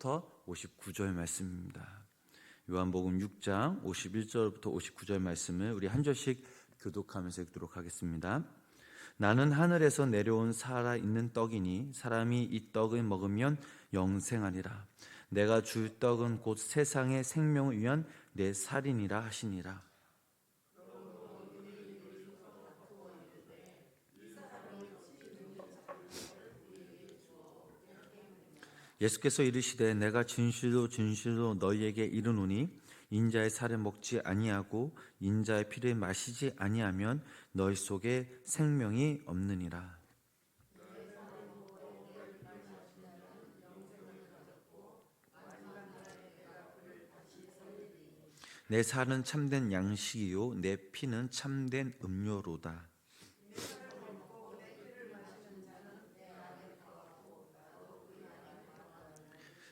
51절부터 59절 말씀입니다. 요한복음 6장 51절부터 59절 말씀을 우리 한 절씩 교독하면서 읽도록 하겠습니다. 나는 하늘에서 내려온 살아있는 떡이니 사람이 이 떡을 먹으면 영생하리라. 내가 줄 떡은 곧 세상의 생명을 위한 내 살이니라 하시니라. 예수께서 이르시되 내가 진실로 진실로 너희에게 이르노니 인자의 살을 먹지 아니하고 인자의 피를 마시지 아니하면 너희 속에 생명이 없느니라. 내 살은 참된 양식이요 내 피는 참된 음료로다.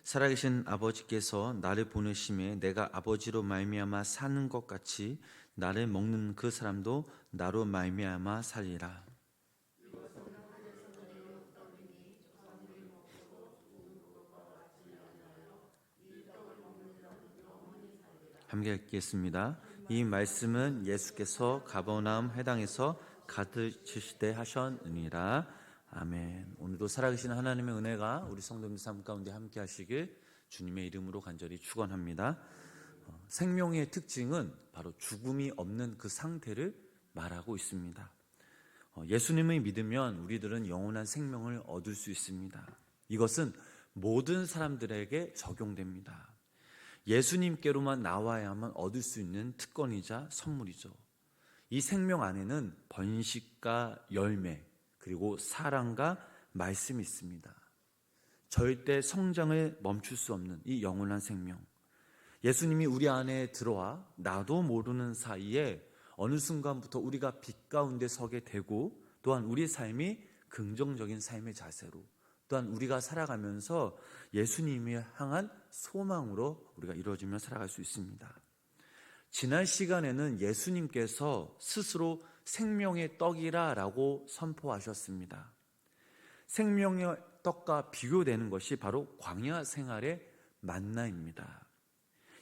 살아계신 아버지께서 나를 보내심에 내가 아버지로 말미암아 사는 것 같이 나를 먹는 그 사람도 나로 말미암아 살리라. 함께 읽겠습니다. 이 말씀은 예수께서 가버나움 회당에서 가르치실 때 하셨느니라. 아멘. 오늘도 살아계신 하나님의 은혜가 우리 성도님 삶 가운데 함께 하시길 주님의 이름으로 간절히 축원합니다. 생명의 특징은 바로 죽음이 없는 그 상태를 말하고 있습니다. 예수님을 믿으면 우리들은 영원한 생명을 얻을 수 있습니다. 이것은 모든 사람들에게 적용됩니다. 예수님께로만 나와야만 얻을 수 있는 특권이자 선물이죠. 이 생명 안에는 번식과 열매 그리고 사랑과 말씀이 있습니다. 절대 성장을 멈출 수 없는 이 영원한 생명. 예수님이 우리 안에 들어와 나도 모르는 사이에 어느 순간부터 우리가 빛 가운데 서게 되고 또한 우리 삶이 긍정적인 삶의 자세로 또한 우리가 살아가면서 예수님이 향한 소망으로 우리가 이루어지며 살아갈 수 있습니다. 지난 시간에는 예수님께서 스스로 생명의 떡이라 라고 선포하셨습니다. 생명의 떡과 비교되는 것이 바로 광야 생활의 만나입니다.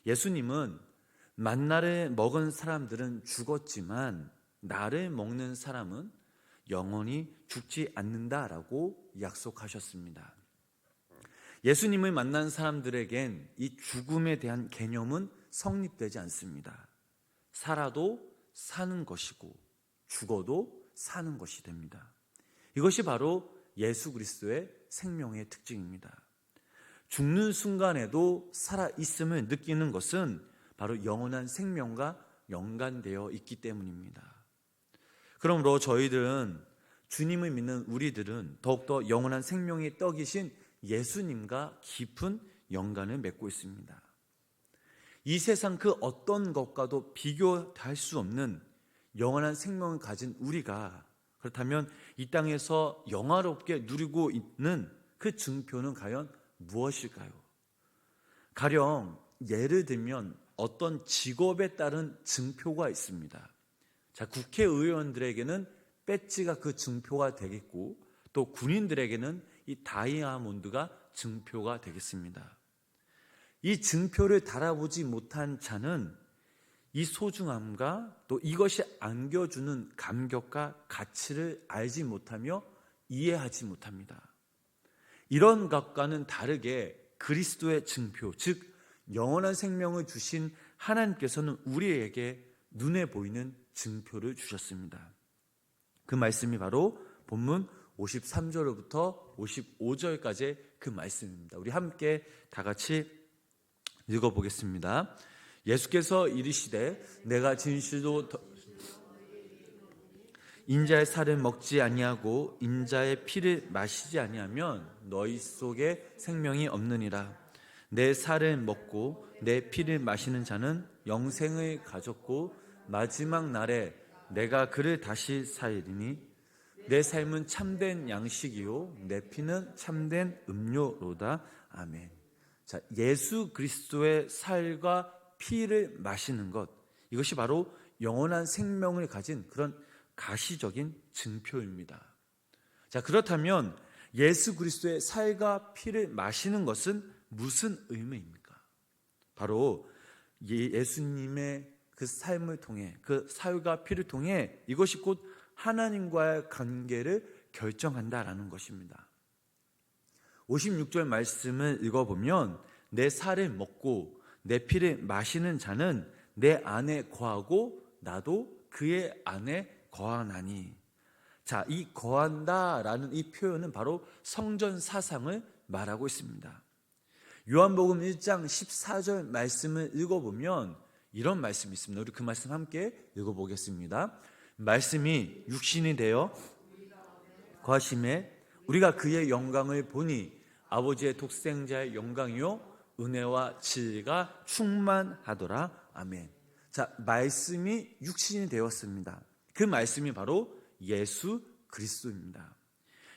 예수님은 만나를 먹은 사람들은 죽었지만 나를 먹는 사람은 영원히 죽지 않는다라고 약속하셨습니다. 예수님을 만난 사람들에겐 이 죽음에 대한 개념은 성립되지 않습니다. 살아도 사는 것이고 죽어도 사는 것이 됩니다. 이것이 바로 예수 그리스도의 생명의 특징입니다. 죽는 순간에도 살아있음을 느끼는 것은 바로 영원한 생명과 연관되어 있기 때문입니다. 그러므로 저희들은 주님을 믿는 우리들은 더욱더 영원한 생명의 떡이신 예수님과 깊은 연관을 맺고 있습니다. 이 세상 그 어떤 것과도 비교할 수 없는 영원한 생명을 가진 우리가 그렇다면 이 땅에서 영화롭게 누리고 있는 그 증표는 과연 무엇일까요? 가령 예를 들면 어떤 직업에 따른 증표가 있습니다. 자, 국회의원들에게는 배지가 그 증표가 되겠고 또 군인들에게는 이 다이아몬드가 증표가 되겠습니다. 이 증표를 달아보지 못한 자는 이 소중함과 또 이것이 안겨주는 감격과 가치를 알지 못하며 이해하지 못합니다. 이런 것과는 다르게 그리스도의 증표, 즉 영원한 생명을 주신 하나님께서는 우리에게 눈에 보이는 증표를 주셨습니다. 그 말씀이 바로 본문 53절부터 55절까지의 그 말씀입니다. 우리 함께 다 같이 읽어보겠습니다. 예수께서 이르시되 내가 진실로 인자의 살을 먹지 아니하고 인자의 피를 마시지 아니하면 너희 속에 생명이 없느니라. 내 살을 먹고 내 피를 마시는 자는 영생을 가졌고 마지막 날에 내가 그를 다시 살리니 내 삶은 참된 양식이요 내 피는 참된 음료로다. 아멘. 자, 예수 그리스도의 살과 피를 마시는 것, 이것이 바로 영원한 생명을 가진 그런 가시적인 증표입니다. 자, 그렇다면 예수 그리스도의 살과 피를 마시는 것은 무슨 의미입니까? 바로 예수님의 그 삶을 통해, 그 사유가 피를 통해 이것이 곧 하나님과의 관계를 결정한다라는 것입니다. 56절 말씀을 읽어보면 내 살을 먹고 내 피를 마시는 자는 내 안에 거하고 나도 그의 안에 거하나니. 자, 이 거한다라는 이 표현은 바로 성전 사상을 말하고 있습니다. 요한복음 1장 14절 말씀을 읽어보면 이런 말씀이 있습니다. 우리 그 말씀 함께 읽어보겠습니다. 말씀이 육신이 되어 거하심에 우리가 그의 영광을 보니 아버지의 독생자의 영광이요 은혜와 진리가 충만하더라. 아멘. 자, 말씀이 육신이 되었습니다. 그 말씀이 바로 예수 그리스도입니다.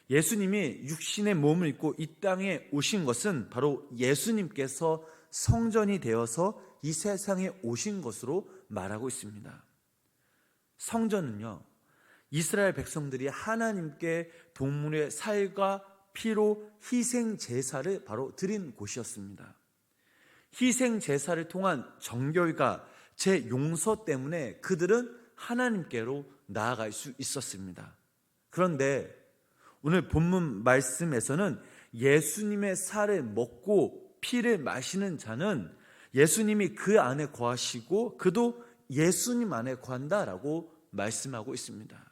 예수님이 육신의 몸을 입고 이 땅에 오신 것은 바로 예수님께서 성전이 되어서 이 세상에 오신 것으로 말하고 있습니다. 성전은요, 이스라엘 백성들이 하나님께 동물의 살과 피로 희생 제사를 바로 드린 곳이었습니다. 희생 제사를 통한 정결과 제 용서 때문에 그들은 하나님께로 나아갈 수 있었습니다. 그런데 오늘 본문 말씀에서는 예수님의 살을 먹고 피를 마시는 자는 예수님이 그 안에 거하시고 그도 예수님 안에 거한다라고 말씀하고 있습니다.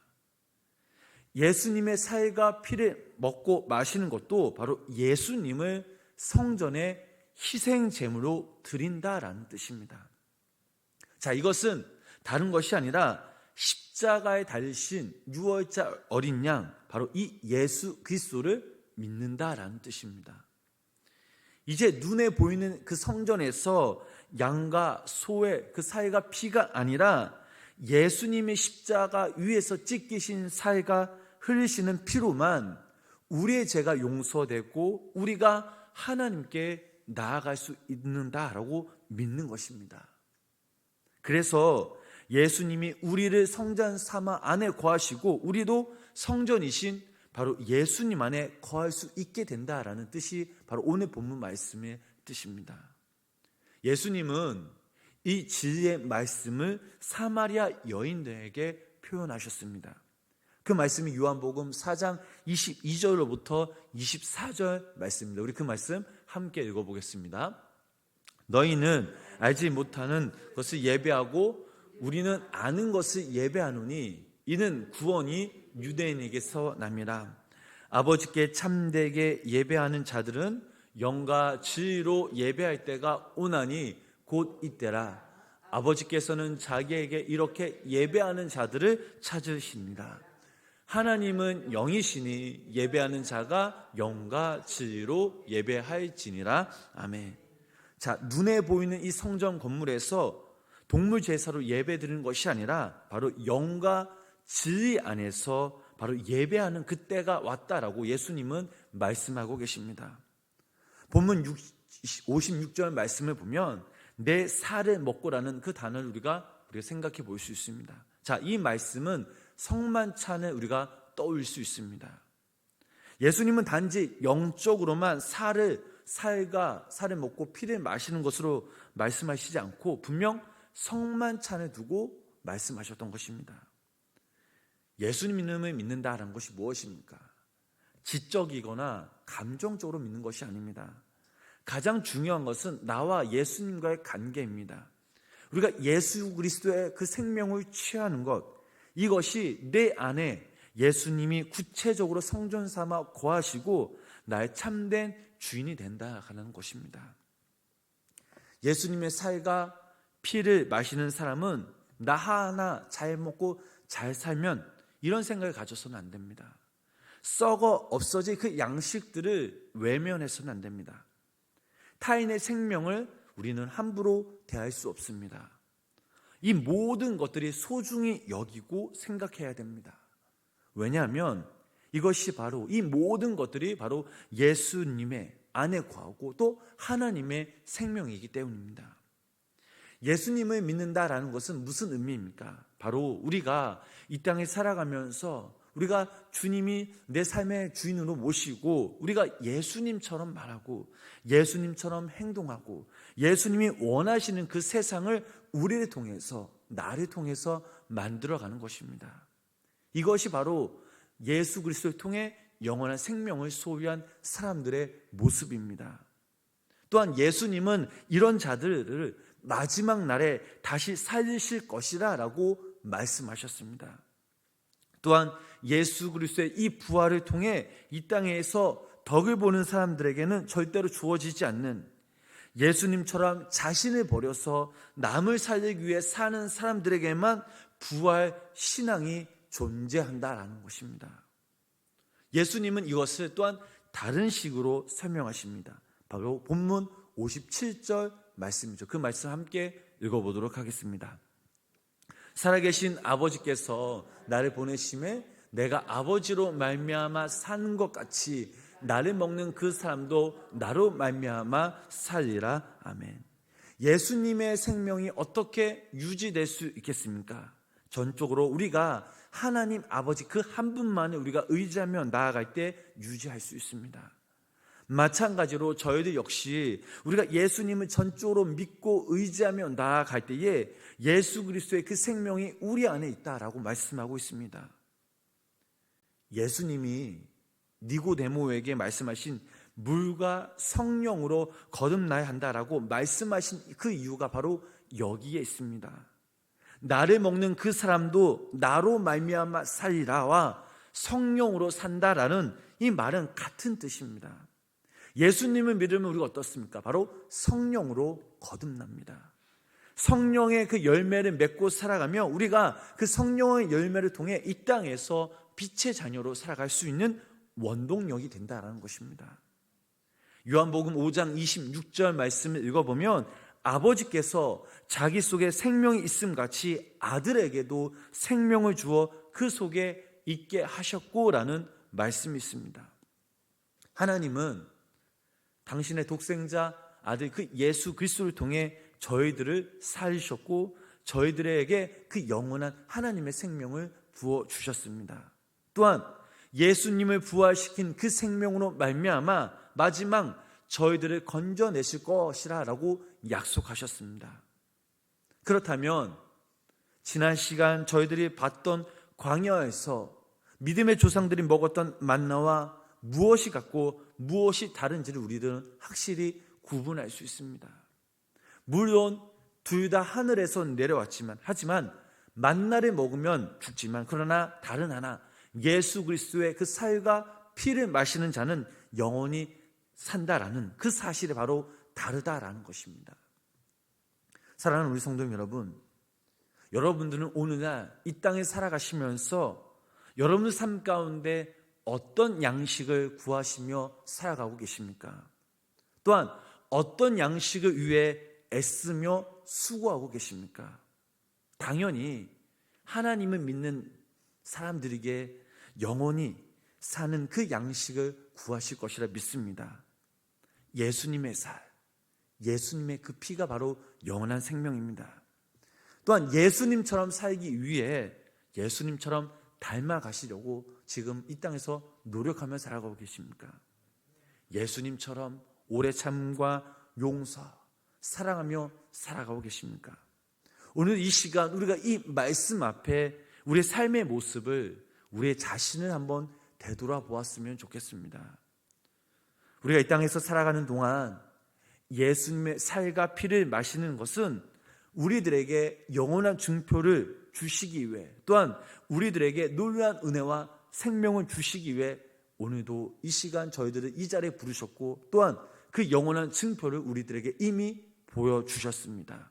예수님의 살과 피를 먹고 마시는 것도 바로 예수님을 성전에 희생 제물로 드린다라는 뜻입니다. 자, 이것은 다른 것이 아니라 십자가에 달리신 유월자 어린 양, 바로 이 예수 그리스도를 믿는다라는 뜻입니다. 이제 눈에 보이는 그 성전에서 양과 소의 그 살과 피가 아니라 예수님의 십자가 위에서 찢기신 살과 흘리시는 피로만 우리의 죄가 용서되고 우리가 하나님께 나아갈 수 있는다라고 믿는 것입니다. 그래서 예수님이 우리를 성전 삼아 안에 거하시고 우리도 성전이신 바로 예수님 안에 거할 수 있게 된다라는 뜻이 바로 오늘 본문 말씀의 뜻입니다. 예수님은 이 진리의 말씀을 사마리아 여인들에게 표현하셨습니다. 그 말씀이 요한복음 4장 22절로부터 24절 말씀입니다. 우리 그 말씀 함께 읽어보겠습니다. 너희는 알지 못하는 것을 예배하고 우리는 아는 것을 예배하노니 이는 구원이 유대인에게서 남이라. 아버지께 참되게 예배하는 자들은 영과 진리로 예배할 때가 오나니 곧 이때라. 아버지께서는 자기에게 이렇게 예배하는 자들을 찾으십니다. 하나님은 영이시니 예배하는 자가 영과 진리로 예배할지니라. 아멘. 자, 눈에 보이는 이 성전 건물에서 동물 제사로 예배드리는 것이 아니라 바로 영과 진리 안에서 바로 예배하는 그때가 왔다라고 예수님은 말씀하고 계십니다. 본문 56절 말씀을 보면 내 살을 먹고라는 그 단어를 우리가 생각해 볼 수 있습니다. 자, 이 말씀은 성만찬을 우리가 떠올릴 수 있습니다. 예수님은 단지 영적으로만 살과 살을 먹고 피를 마시는 것으로 말씀하시지 않고 분명 성만찬을 두고 말씀하셨던 것입니다. 예수님을 믿는다라는 것이 무엇입니까? 지적이거나 감정적으로 믿는 것이 아닙니다. 가장 중요한 것은 나와 예수님과의 관계입니다. 우리가 예수 그리스도의 그 생명을 취하는 것, 이것이 내 안에 예수님이 구체적으로 성전 삼아 거하시고 나의 참된 주인이 된다 하는 것입니다. 예수님의 살과 피를 마시는 사람은 나 하나 잘 먹고 잘 살면 이런 생각을 가져서는 안 됩니다. 썩어 없어질 그 양식들을 외면해서는 안 됩니다. 타인의 생명을 우리는 함부로 대할 수 없습니다. 이 모든 것들이 소중히 여기고 생각해야 됩니다. 왜냐하면 이것이 바로 이 모든 것들이 바로 예수님의 안에 거하고 또 하나님의 생명이기 때문입니다. 예수님을 믿는다라는 것은 무슨 의미입니까? 바로 우리가 이 땅에 살아가면서 우리가 주님이 내 삶의 주인으로 모시고 우리가 예수님처럼 말하고 예수님처럼 행동하고 예수님이 원하시는 그 세상을 우리를 통해서, 나를 통해서 만들어가는 것입니다. 이것이 바로 예수 그리스도를 통해 영원한 생명을 소유한 사람들의 모습입니다. 또한 예수님은 이런 자들을 마지막 날에 다시 살리실 것이라 라고 말씀하셨습니다. 또한 예수 그리스도의 이 부활을 통해 이 땅에서 덕을 보는 사람들에게는 절대로 주어지지 않는, 예수님처럼 자신을 버려서 남을 살리기 위해 사는 사람들에게만 부활 신앙이 존재한다라는 것입니다. 예수님은 이것을 또한 다른 식으로 설명하십니다. 바로 본문 57절 말씀이죠. 그 말씀 함께 읽어보도록 하겠습니다. 살아계신 아버지께서 나를 보내심에 내가 아버지로 말미암아 사는 것 같이 나를 먹는 그 사람도 나로 말미암아 살리라. 아멘. 예수님의 생명이 어떻게 유지될 수 있겠습니까? 전적으로 우리가 하나님 아버지 그 한 분만을 우리가 의지하며 나아갈 때 유지할 수 있습니다. 마찬가지로 저희들 역시 우리가 예수님을 전적으로 믿고 의지하며 나아갈 때에 예수 그리스도의 그 생명이 우리 안에 있다라고 말씀하고 있습니다. 예수님이 니고데모에게 말씀하신 물과 성령으로 거듭나야 한다라고 말씀하신 그 이유가 바로 여기에 있습니다. 나를 먹는 그 사람도 나로 말미암아 살리라와 성령으로 산다라는 이 말은 같은 뜻입니다. 예수님을 믿으면 우리가 어떻습니까? 바로 성령으로 거듭납니다. 성령의 그 열매를 맺고 살아가며 우리가 그 성령의 열매를 통해 이 땅에서 빛의 자녀로 살아갈 수 있는 원동력이 된다는 것입니다. 요한복음 5장 26절 말씀을 읽어보면 아버지께서 자기 속에 생명이 있음같이 아들에게도 생명을 주어 그 속에 있게 하셨고라는 말씀이 있습니다. 하나님은 당신의 독생자 아들 그 예수 그리스도를 통해 저희들을 살리셨고 저희들에게 그 영원한 하나님의 생명을 부어주셨습니다. 또한 예수님을 부활시킨 그 생명으로 말미암아 마지막 저희들을 건져내실 것이라 라고 약속하셨습니다. 그렇다면 지난 시간 저희들이 봤던 광야에서 믿음의 조상들이 먹었던 만나와 무엇이 같고 무엇이 다른지를 우리들은 확실히 구분할 수 있습니다. 물론 둘 다 하늘에서 내려왔지만 하지만 만나를 먹으면 죽지만 그러나 다른 하나 예수 그리스도의 그 살과 피를 마시는 자는 영원히 산다라는 그 사실이 바로 다르다라는 것입니다. 사랑하는 우리 성도 여러분, 여러분들은 오늘날 이 땅에 살아가시면서 여러분의 삶 가운데 어떤 양식을 구하시며 살아가고 계십니까? 또한 어떤 양식을 위해 애쓰며 수고하고 계십니까? 당연히 하나님을 믿는 사람들에게 영원히 사는 그 양식을 구하실 것이라 믿습니다. 예수님의 살, 예수님의 그 피가 바로 영원한 생명입니다. 또한 예수님처럼 살기 위해 예수님처럼 닮아가시려고 지금 이 땅에서 노력하며 살아가고 계십니까? 예수님처럼 오래 참과 용서, 사랑하며 살아가고 계십니까? 오늘 이 시간 우리가 이 말씀 앞에 우리의 삶의 모습을, 우리의 자신을 한번 되돌아보았으면 좋겠습니다. 우리가 이 땅에서 살아가는 동안 예수님의 살과 피를 마시는 것은 우리들에게 영원한 증표를 주시기 위해, 또한 우리들에게 놀라운 은혜와 생명을 주시기 위해 오늘도 이 시간 저희들을 이 자리에 부르셨고 또한 그 영원한 증표를 우리들에게 이미 보여주셨습니다.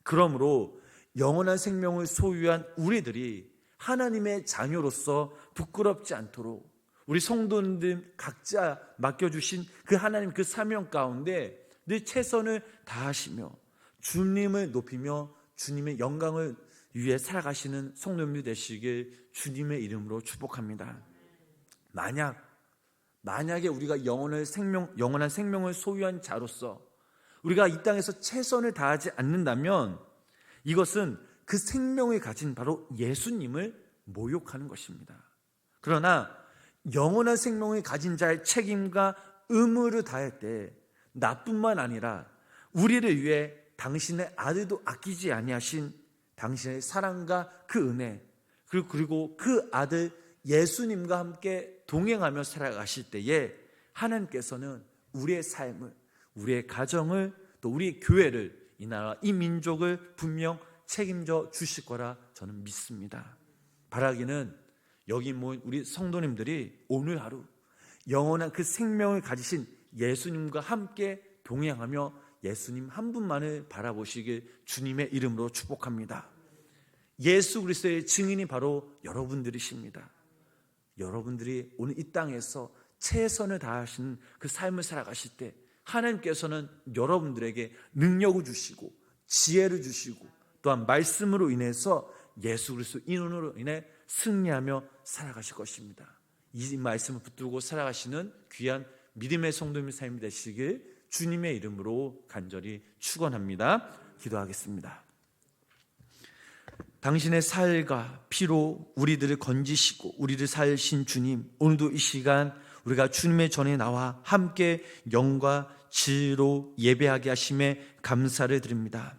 그러므로 영원한 생명을 소유한 우리들이 하나님의 자녀로서 부끄럽지 않도록 우리 성도님들 각자 맡겨주신 그 하나님 그 사명 가운데 늘 최선을 다하시며 주님을 높이며 주님의 영광을 위해 살아가시는 성도님들 되시길 주님의 이름으로 축복합니다. 만약에 우리가 영원한 생명을 소유한 자로서 우리가 이 땅에서 최선을 다하지 않는다면 이것은 그 생명을 가진 바로 예수님을 모욕하는 것입니다. 그러나 영원한 생명을 가진 자의 책임과 의무를 다할 때 나뿐만 아니라 우리를 위해 당신의 아들도 아끼지 아니하신 당신의 사랑과 그 은혜, 그리고 그 아들 예수님과 함께 동행하며 살아가실 때에 하나님께서는 우리의 삶을, 우리의 가정을, 또 우리의 교회를, 이 나라, 이 민족을 분명 책임져 주실 거라 저는 믿습니다. 바라기는 여기 모인 우리 성도님들이 오늘 하루 영원한 그 생명을 가지신 예수님과 함께 동행하며 예수님 한 분만을 바라보시길 주님의 이름으로 축복합니다. 예수 그리스도의 증인이 바로 여러분들이십니다. 여러분들이 오늘 이 땅에서 최선을 다하시는 그 삶을 살아가실 때 하나님께서는 여러분들에게 능력을 주시고 지혜를 주시고 또한 말씀으로 인해서 예수 그리스도 인원으로 인해 승리하며 살아가실 것입니다. 이 말씀을 붙들고 살아가시는 귀한 믿음의 성도님의 삶이 되시길 주님의 이름으로 간절히 축원합니다. 기도하겠습니다. 당신의 살과 피로 우리들을 건지시고 우리를 살신 주님, 오늘도 이 시간 우리가 주님의 전에 나와 함께 영과 지혜로 예배하게 하심에 감사를 드립니다.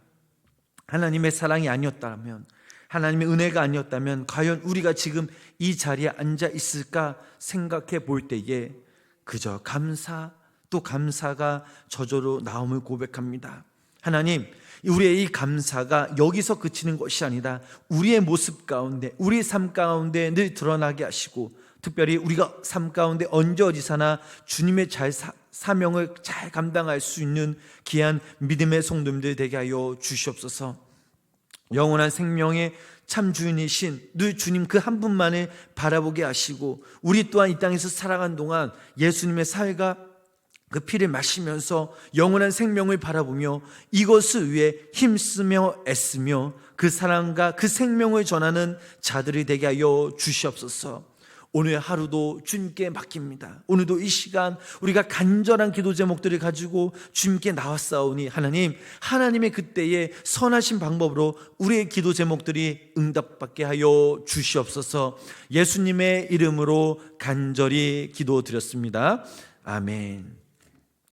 하나님의 사랑이 아니었다면, 하나님의 은혜가 아니었다면 과연 우리가 지금 이 자리에 앉아 있을까 생각해 볼 때에 그저 감사, 또 감사가 저절로 나옴을 고백합니다. 하나님, 우리의 이 감사가 여기서 그치는 것이 아니라 우리의 모습 가운데, 우리의 삶 가운데 늘 드러나게 하시고, 특별히 우리가 삶 가운데 언제 어디서나 주님의 사명을 잘 감당할 수 있는 귀한 믿음의 성도님들 되게 하여 주시옵소서. 영원한 생명의 참 주인이신 늘 주님 그 한 분만을 바라보게 하시고, 우리 또한 이 땅에서 살아간 동안 예수님의 살과 그 피를 마시면서 영원한 생명을 바라보며 이것을 위해 힘쓰며 애쓰며 그 사랑과 그 생명을 전하는 자들이 되게 하여 주시옵소서. 오늘 하루도 주님께 맡깁니다. 오늘도 이 시간 우리가 간절한 기도 제목들을 가지고 주님께 나왔사오니 하나님, 하나님의 그때의 선하신 방법으로 우리의 기도 제목들이 응답받게 하여 주시옵소서. 예수님의 이름으로 간절히 기도드렸습니다. 아멘.